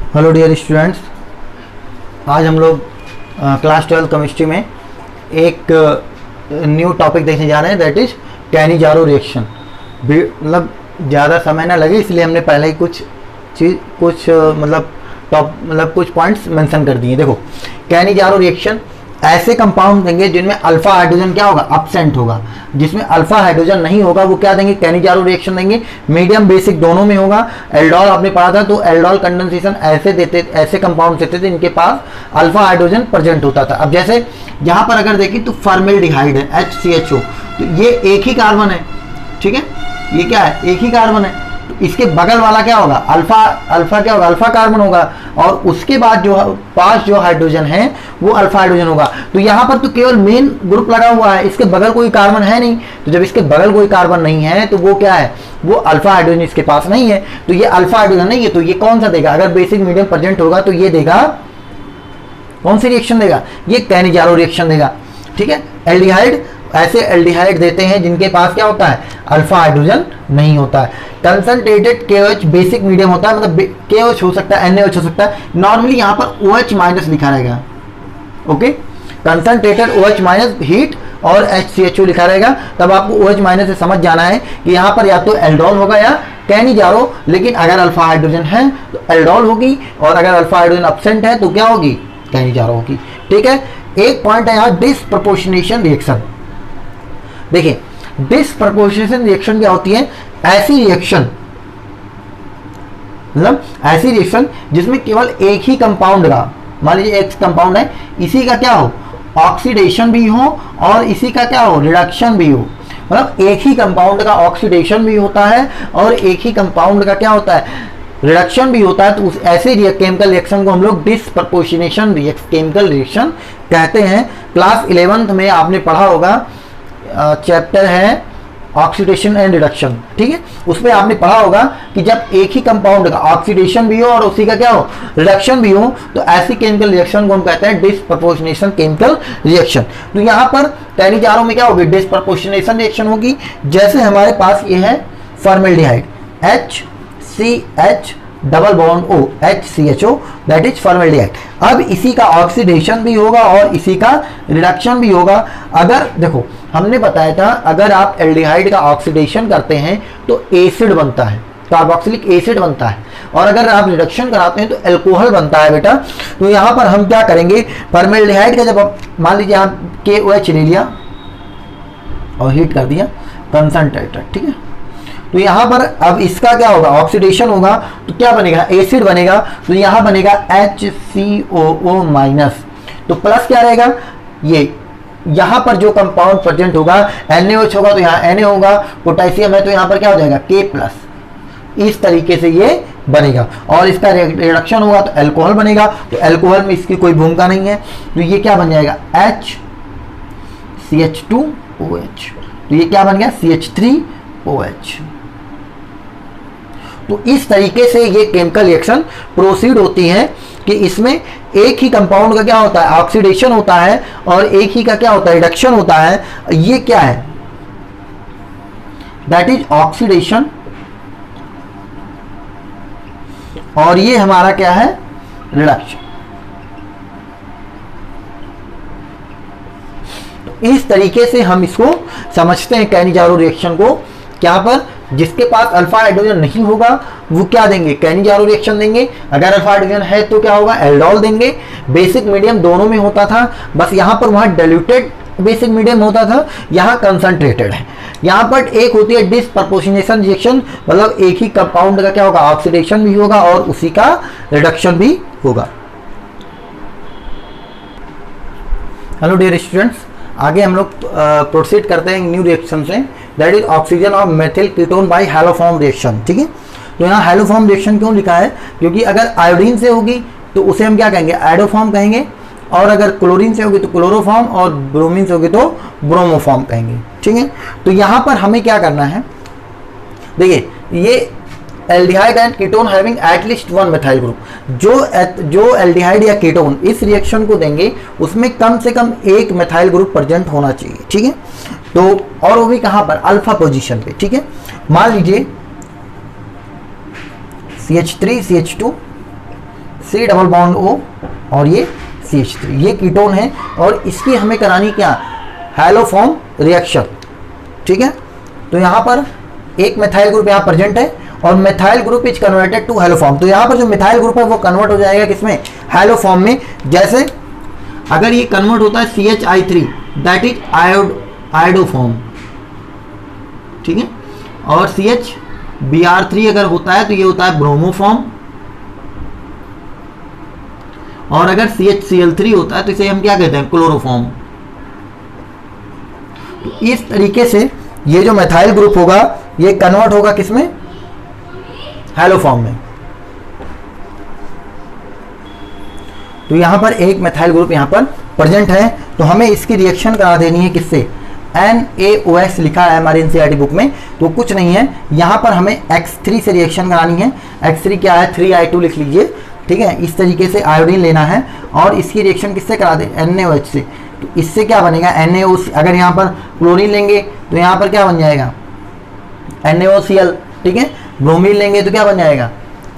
Hello dear students, आज हम लोग क्लास 12 केमिस्ट्री में एक न्यू टॉपिक देखने जा रहे हैं, दैट इज कैनिजारो रिएक्शन। मतलब ज़्यादा समय ना लगे इसलिए हमने पहले ही कुछ कुछ पॉइंट्स मेंशन कर दिए। देखो, कैनिजारो रिएक्शन ऐसे कंपाउंड देंगे जिनमें अल्फा हाइड्रोजन क्या होगा, एब्सेंट होगा। जिसमें अल्फा हाइड्रोजन नहीं होगा वो क्या देंगे, कैनिजारो रिएक्शन देंगे। मीडियम बेसिक दोनों में होगा। एल्डोल आपने पढ़ा था, तो एल्डोल कंडेंसेशन ऐसे कंपाउंड देते थे इनके पास अल्फा हाइड्रोजन प्रेजेंट होता था। अब जैसे यहाँ पर अगर देखें तो फॉर्मेल्डिहाइड है HCHO, तो ये एक ही कार्बन है, ठीक है, ये क्या है, एक ही कार्बन है। तो इसके बगल वाला क्या होगा, अल्फा क्या होगा, अल्फा कार्बन होगा, और उसके बाद जो पास जो हाइड्रोजन है वो अल्फा हाइड्रोजन होगा। तो यहाँ पर तो केवल मेन ग्रुप लगा हुआ है, इसके बगल कोई कार्बन है नहीं। तो जब इसके बगल कोई कार्बन नहीं है तो वो क्या है, वो अल्फा हाइड्रोजन इसके पास नहीं है। तो ये अल्फा हाइड्रोजन नहीं है, तो ये कौन सा देगा, अगर बेसिक मीडियम प्रेजेंट होगा तो ये देगा, कौन सी रिएक्शन देगा, ये कैनिजारो रिएक्शन देगा, ठीक है। एल्डिहाइड, ऐसे एल्डिहाइड देते हैं जिनके पास क्या होता है, अल्फा हाइड्रोजन नहीं होता है। कंसंट्रेटेड KOH बेसिक मीडियम होता है, मतलब KOH हो सकता है, NaOH हो सकता है। नॉर्मली यहाँ पर OH माइनस लिखा रहेगा, okay. Concentrated OH minus heat और HCHO लिखा रहेगा, तब आपको OH माइनस से समझ जाना है कि यहाँ पर या तो एल्डोल होगा या कैनिजारो। लेकिन अगर अल्फा हाइड्रोजन है तो एल्डोल होगी, और अगर अल्फा हाइड्रोजन एब्सेंट है तो क्या होगी, कैनिजारो होगी, ठीक है। एक पॉइंट है यहाँ, डिसप्रपोर्शनेशन रिएक्शन। देखिए, डिसप्रपोर्शनेशन रिएक्शन क्या होती है, ऐसी रिएक्शन, मतलब ऐसी रिएक्शन जिसमें केवल एक ही कंपाउंड का, मान लीजिए एक कंपाउंड है, इसी का क्या हो, ऑक्सीडेशन भी हो और इसी का क्या हो, रिडक्शन भी हो। मतलब एक ही कंपाउंड का ऑक्सीडेशन भी होता है और एक ही कंपाउंड का क्या होता है, रिडक्शन भी होता है। तो उस ऐसे केमिकल रिएक्शन को हम लोग डिसप्रपोर्शनेशन केमिकल रिएक्शन कहते हैं। क्लास 11th में आपने पढ़ा होगा, चैप्टर है ऑक्सीडेशन एंड रिडक्शन, ठीक है। उसमें आपने पढ़ा होगा कि जब एक ही कंपाउंड का ऑक्सीडेशन भी हो और उसी का क्या हो, रिडक्शन भी हो, तो ऐसी केमिकल रिएक्शन को हम कहते हैं डिसप्रपोर्शनेशन केमिकल रिएक्शन। तो यहाँ पर कैनिजारो में क्या होगी, डिसप्रपोर्शनेशन रिएक्शन होगी। जैसे हमारे पास ये है formaldehyde HCH double bond O HCHO, that is formaldehyde. अब इसी का ऑक्सीडेशन भी होगा और इसी का रिडक्शन भी होगा। अगर देखो, हमने बताया था अगर आप एल्डिहाइड का ऑक्सीडेशन करते हैं तो एसिड बनता है, कार्बोक्सिलिक एसिड बनता है, और अगर आप रिडक्शन कराते हैं तो अल्कोहल बनता है बेटा। तो यहाँ पर हम क्या करेंगे, फॉर्मेल्डिहाइड का जब मान लीजिए आप KOH ले लिया और हीट कर दिया, कंसंट्रेटेड, ठीक है। तो यहाँ पर अब इसका क्या होगा, ऑक्सीडेशन होगा, तो क्या बनेगा, एसिड बनेगा। तो यहाँ बनेगा HCOO माइनस, तो प्लस क्या रहेगा, ये यहाँ पर जो कंपाउंड प्रेजेंट होगा NaOH होगा तो यहाँ Na होगा, पोटेशियम है तो यहाँ पर क्या हो जाएगा K प्लस। इस तरीके से ये बनेगा, और इसका रिडक्शन होगा तो अल्कोहल बनेगा। तो अल्कोहल में इसकी कोई भूमिका नहीं है, तो ये क्या बन जाएगा, HCH2OH। तो ये क्या बन गया, CH3OH। तो इस तरीके से ये केमिकल रिएक्शन प्रोसीड होती है कि इसमें एक ही कंपाउंड का क्या होता है, ऑक्सीडेशन होता है, और एक ही का क्या होता है, रिडक्शन होता है। ये क्या है, दैट इज ऑक्सीडेशन, और ये हमारा क्या है, रिडक्शन। तो इस तरीके से हम इसको समझते हैं कैनिजारो रिएक्शन को। क्या पर जिसके पास अल्फा हाइड्रोजन नहीं होगा वो क्या देंगे, कैनिजारो रिएक्शन देंगे। अगर अल्फा हाइड्रोजन है तो क्या होगा, एल्डोल देंगे। बेसिक मीडियम दोनों में होता था, बस यहाँ पर वहाँ डाइल्यूटेड बेसिक मीडियम होता था, यहाँ कंसंट्रेटेड है। यहाँ पर एक होती है डिसप्रपोर्शनेशन रिएक्शन, मतलब एक ही कंपाउंड का क्या होगा, ऑक्सीडेशन भी होगा और उसी का रिडक्शन भी होगा। हेलो डियर स्टूडेंट्स, आगे हम लोग प्रोसीड करते हैं न्यू रिएक्शन से, दैट इज ऑक्सीजन और methyl ketone by haloform reaction, ठीक है। तो यहाँ हैलोफॉर्म रिएक्शन क्यों लिखा है, क्योंकि अगर आयोडीन से होगी तो उसे हम क्या कहेंगे, आयोडोफॉर्म कहेंगे, और अगर क्लोरीन से होगी तो क्लोरोफॉर्म, और ब्रोमीन से होगी तो ब्रोमोफॉर्म कहेंगे, ठीक है। तो यहाँ पर हमें क्या करना है, देखिए, ये aldehyde and ketone having at least one methyl group, जो एल्डिहाइड या कीटोन इस रिएक्शन को देंगे उसमें कम से कम एक मेथाइल ग्रुप प्रेजेंट होना चाहिए, ठीक है। तो और वो भी कहाँ पर, अल्फा पोजीशन पे, ठीक है। मान लीजिए CH3 CH2 C double bond O और ये CH3, ये कीटोन है और इसकी हमें करानी क्या, हैलोफॉर्म रिएक्शन। ठीक है, तो यहाँ पर एक मिथाइल ग्रुप यहाँ प्रेजेंट है और methyl group is converted to haloform. तो यहाँ पर जो मिथाइल ग्रुप है वो कन्वर्ट हो जाएगा किसमें, हैलोफॉर्म में। जैसे अगर ये कन्वर्ट होता है CHI3 दैट इज आयोडोफॉर्म, ठीक है, और CHBr3 अगर होता है तो ये होता है ब्रोमोफॉर्म, और अगर CHCl3 होता है तो इसे हम क्या कहते हैं, क्लोरोफॉर्म। तो इस तरीके से ये जो मिथाइल ग्रुप होगा ये कन्वर्ट होगा किसमें, हैलोफॉर्म में। तो यहां पर एक मिथाइल ग्रुप यहां पर प्रेजेंट है, तो हमें इसकी रिएक्शन करा देनी है किससे, NaOH लिखा है हमारे एनसीईआरटी बुक में, तो कुछ नहीं है, यहां पर हमें X3 से रिएक्शन करानी है। X3 क्या है, 3I2 लिख लीजिए। ठीक है, इस तरीके से आयोडीन लेना है और इसकी रिएक्शन किससे करा दे, NaOH से। तो इससे क्या बनेगा, NaOC। अगर यहाँ पर क्लोरीन लेंगे तो यहाँ पर क्या बन जाएगा, NaOCl। ठीक है, ब्रोमीन लेंगे तो क्या बन जाएगा,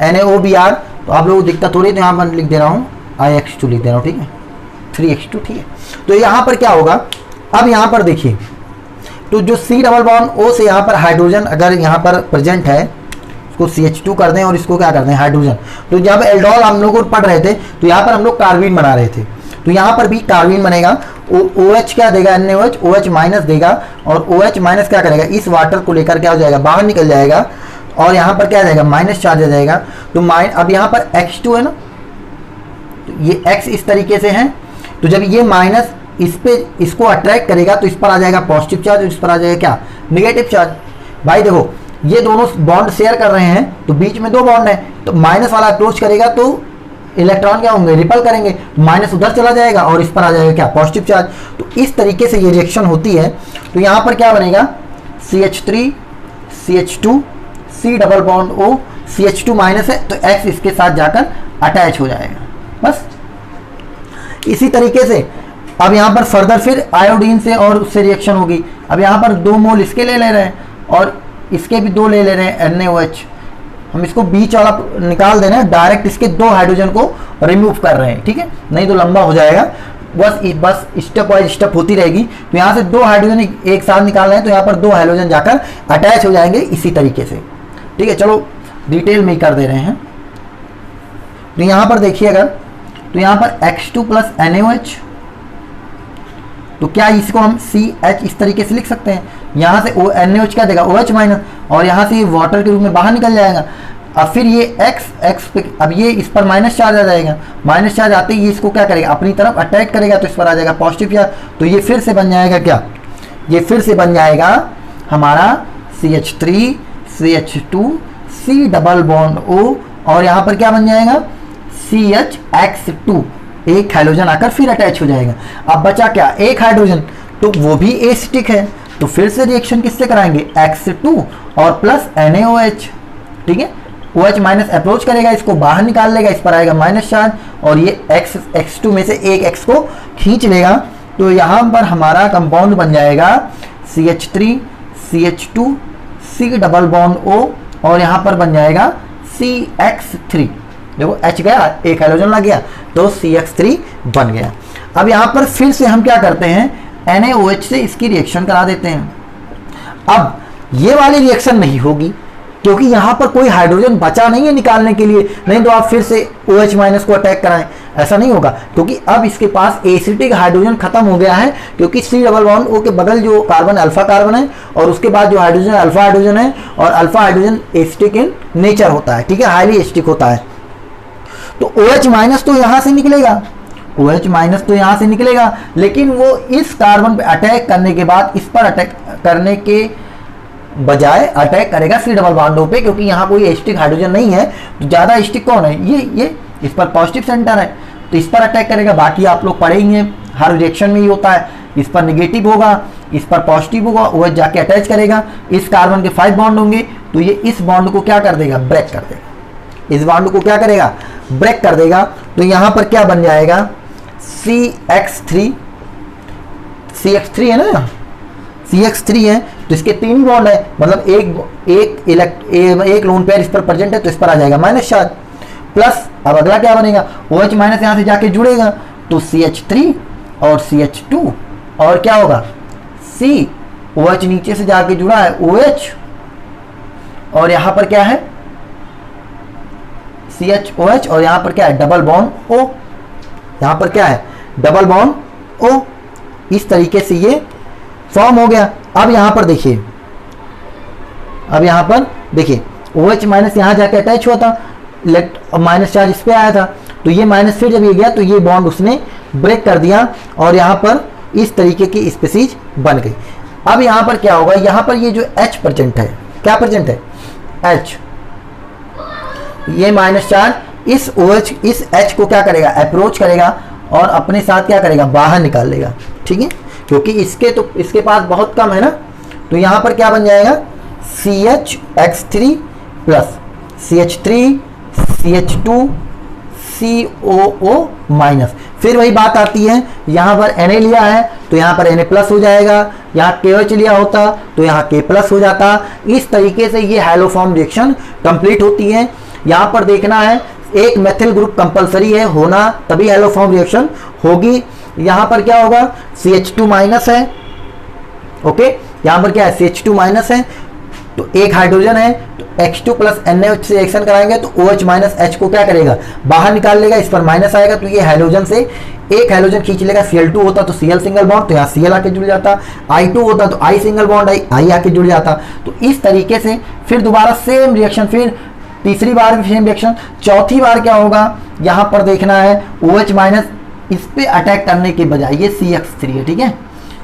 NaOBr। तो आप लोगों को दिक्कत हो रही है तो यहाँ पर लिख दे रहा हूँ IX2 लिख दे रहा हूँ। ठीक है, 3X2। ठीक है, तो यहाँ पर क्या होगा, अब यहाँ पर देखिए, तो जो C डबल बॉन्ड O से यहाँ पर हाइड्रोजन अगर यहाँ पर प्रेजेंट है, इसको CH2 कर दें और इसको क्या कर दें, हाइड्रोजन। तो जब एल्डोल हम लोग पढ़ रहे थे तो यहाँ पर हम लोग कार्बीन बना रहे थे, तो यहाँ पर भी कार्बीन बनेगा। OH क्या देगा, NaOH, OH माइनस देगा और OH माइनस क्या करेगा, इस वाटर को लेकर क्या हो जाएगा, बाहर निकल जाएगा और यहाँ पर क्या आ जाएगा, माइनस चार्ज आ जाएगा। तो अब यहाँ पर X2 है ना, तो ये X इस तरीके से है, तो जब ये माइनस इस पे इसको अट्रैक्ट करेगा तो इस पर आ जाएगा पॉजिटिव चार्ज और इस पर आ जाएगा क्या, नेगेटिव चार्ज। भाई देखो ये दोनों बॉन्ड शेयर कर रहे हैं तो बीच में दो बॉन्ड है, तो माइनस वाला अप्रोच करेगा तो इलेक्ट्रॉन क्या होंगे, रिपल करेंगे, माइनस उधर चला जाएगा और इस पर आ जाएगा क्या, पॉजिटिव चार्ज। तो इस तरीके से ये रिएक्शन होती है। तो यहाँ पर क्या बनेगा, CH3 CH2 C double bond O, CH2 minus है तो X इसके साथ जाकर अटैच हो जाएगा। बस इसी तरीके से अब यहाँ पर फर्दर फिर आयोडीन से और उससे रिएक्शन होगी। अब यहाँ पर 2 मोल इसके ले रहे हैं और इसके भी 2 ले ले रहे हैं NaOH। हम इसको बीच वाला निकाल दे रहे हैं, डायरेक्ट इसके 2 हाइड्रोजन को रिमूव कर रहे हैं। ठीक है, नहीं तो लंबा हो जाएगा। बस स्टेप वाइज स्टेप होती रहेगी। तो यहाँ से 2 हाइड्रोजन एक साथ निकाल रहे हैं तो यहाँ पर 2 हाइड्रोजन जाकर अटैच हो जाएंगे इसी तरीके से। ठीक है, चलो डिटेल में ही कर दे रहे हैं। तो यहाँ पर देखिए अगर, तो यहाँ पर X2 प्लस NaOH, तो क्या इसको हम CH इस तरीके से लिख सकते हैं। यहाँ से NaOH क्या देगा, OH माइनस, और यहाँ से ये वाटर के रूप में बाहर निकल जाएगा। अब फिर ये X पे, अब ये इस पर माइनस चार्ज आ जाएगा, माइनस चार्ज आते ही ये इसको क्या करेगा, अपनी तरफ अट्रैक्ट करेगा तो इस पर आ जाएगा पॉजिटिव चार्ज। तो ये फिर से बन जाएगा क्या, ये फिर से बन जाएगा हमारा CH3 CH2 C double bond O, और यहाँ पर क्या बन जाएगा CHX2, एक हाइड्रोजन आकर फिर अटैच हो जाएगा। अब बचा क्या, एक हाइड्रोजन, तो वो भी एसिटिक है। तो फिर से रिएक्शन किससे कराएंगे, X2 और प्लस NaOH। ठीक है, OH माइनस अप्रोच करेगा, इसको बाहर निकाल लेगा, इस पर आएगा माइनस चार्ज और ये X2 में से एक X को खींच लेगा। तो यहाँ पर हमारा कंपाउंड बन जाएगा CH3 CH2 C double bond O, और यहाँ पर बन जाएगा CX3। देखो H गया, एक हाइड्रोजन लग गया तो CX3 बन गया। अब यहाँ पर फिर से हम क्या करते हैं, NaOH से इसकी रिएक्शन करा देते हैं। अब ये वाली रिएक्शन नहीं होगी क्योंकि यहाँ पर कोई हाइड्रोजन बचा नहीं है निकालने के लिए, नहीं तो आप फिर से OH माइनस को अटैक कराएं, ऐसा नहीं होगा क्योंकि अब इसके पास एसिटिक हाइड्रोजन खत्म हो गया है। क्योंकि C डबल बॉन्ड O के बगल जो कार्बन अल्फा कार्बन है और उसके बाद जो हाइड्रोजन अल्फा हाइड्रोजन है, और alpha hydrogen acetic in nature होता है। ठीक है, हाईली एसिटिक होता है। तो OH माइनस तो यहाँ से निकलेगा, OH माइनस तो यहाँ से निकलेगा, लेकिन वो इस कार्बन पे अटैक करने के बाद इस पर अटैक करने के बजाय अटैक करेगा C डबल बॉन्ड पे, क्योंकि यहाँ कोई एसिटिक हाइड्रोजन नहीं है। तो ज़्यादा एसिटिक कौन है, ये इस पर पॉजिटिव सेंटर है तो इस पर अटैक करेगा। बाकी आप लोग पढ़े ही हैं, हर रिएक्शन में ही होता है, इस पर नेगेटिव होगा, इस पर पॉजिटिव होगा, OH जाके अटैच करेगा, इस कार्बन के 5 बॉन्ड होंगे तो ये इस बॉन्ड को क्या कर देगा, ब्रेक कर देगा, इस बॉन्ड को क्या करेगा, ब्रेक कर देगा। तो यहाँ पर क्या बन जाएगा, CX3 है ना, CX3 है तो इसके 3 बॉन्ड है, मतलब एक लोन पेयर इस पर प्रेजेंट है तो इस पर आ जाएगा माइनस चार्ज। प्लस अब अगला क्या बनेगा, OH माइनस यहाँ से जाके जुड़ेगा तो CH3 और CH2 और क्या होगा C, OH नीचे से जाके जुड़ा है OH और यहाँ पर क्या है CHOH और यहाँ पर क्या है डबल बॉन्ड O, यहाँ पर क्या है डबल बॉन्ड O। इस तरीके से ये फॉर्म हो गया। अब यहाँ पर देखिए, अब यहाँ पर देखिए OH माइनस यहाँ जाके अटैच हुआ था, माइनस चार्ज इस पे आया था, तो ये माइनस फिर जब ये गया तो ये बॉन्ड उसने ब्रेक कर दिया और यहाँ पर इस तरीके की स्पीसीज बन गई। अब यहाँ पर क्या होगा, यहाँ पर ये जो H प्रेजेंट है, क्या प्रेजेंट है H, ये माइनस चार्ज इस OH इस H को क्या करेगा अप्रोच करेगा और अपने साथ क्या करेगा बाहर निकाल लेगा, ठीक है, क्योंकि इसके पास बहुत कम है ना, तो यहाँ पर क्या बन जाएगा CHX3 plus CH3 CH2 COO minus. फिर वही बात आती है, यहाँ पर Na लिया है तो यहाँ पर Na प्लस हो जाएगा, यहाँ KOH लिया होता तो यहाँ K प्लस हो जाता। इस तरीके से ये हैलोफॉर्म रिएक्शन कंप्लीट होती है। यहाँ पर देखना है एक मेथिल ग्रुप कंपलसरी है होना, तभी हैलोफॉर्म रिएक्शन होगी। यहाँ पर क्या होगा CH2 माइनस है, ओके, यहाँ पर क्या है CH2 माइनस है तो एक हाइड्रोजन है तो H2 प्लस NaOH से रिएक्शन कराएंगे तो OH माइनस H को क्या करेगा बाहर निकाल लेगा, इस पर माइनस आएगा तो ये हाइड्रोजन से एक हाइड्रोजन खींच लेगा। Cl2 होता तो Cl सिंगल बॉन्ड तो यहाँ Cl आके जुड़ जाता, I2 होता तो I सिंगल बॉन्ड I आके जुड़ जाता। तो इस तरीके से फिर दोबारा सेम रिएक्शन, फिर तीसरी बार भी सेम रिएक्शन, चौथी बार क्या होगा यहाँ पर देखना है OH माइनस इस पे अटैक करने के बजाय ये CX3 है, ठीक है,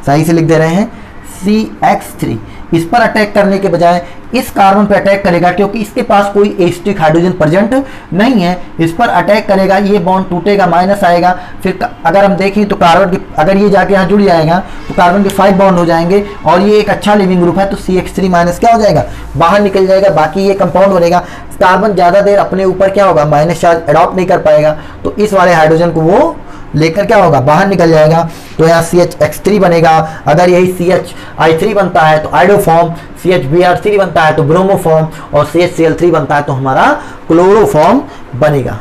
सही से लिख दे रहे हैं CX3, इस पर अटैक करने के बजाय इस कार्बन पे अटैक करेगा क्योंकि इसके पास कोई एसिटिक हाइड्रोजन प्रेजेंट नहीं है, इस पर अटैक करेगा, ये बॉन्ड टूटेगा, माइनस आएगा। फिर अगर हम देखें तो कार्बन की अगर ये जाके यहाँ जुड़ जाएगा तो कार्बन के 5 बॉन्ड हो जाएंगे और ये एक अच्छा लिविंग ग्रुप है तो CH3 माइनस क्या हो जाएगा बाहर निकल जाएगा, बाकी ये कंपाउंड बनेगा। कार्बन ज़्यादा देर अपने ऊपर क्या होगा माइनस चार्ज अडॉप्ट नहीं कर पाएगा तो इस वाले हाइड्रोजन को वो लेकर क्या होगा बाहर निकल जाएगा, तो यहाँ CHX3 बनेगा। अगर यही CHI3 बनता है तो आइडोफॉर्म, CHBr3 बनता है तो ब्रोमोफॉर्म और CHCl3 बनता है तो हमारा क्लोरोफॉर्म बनेगा।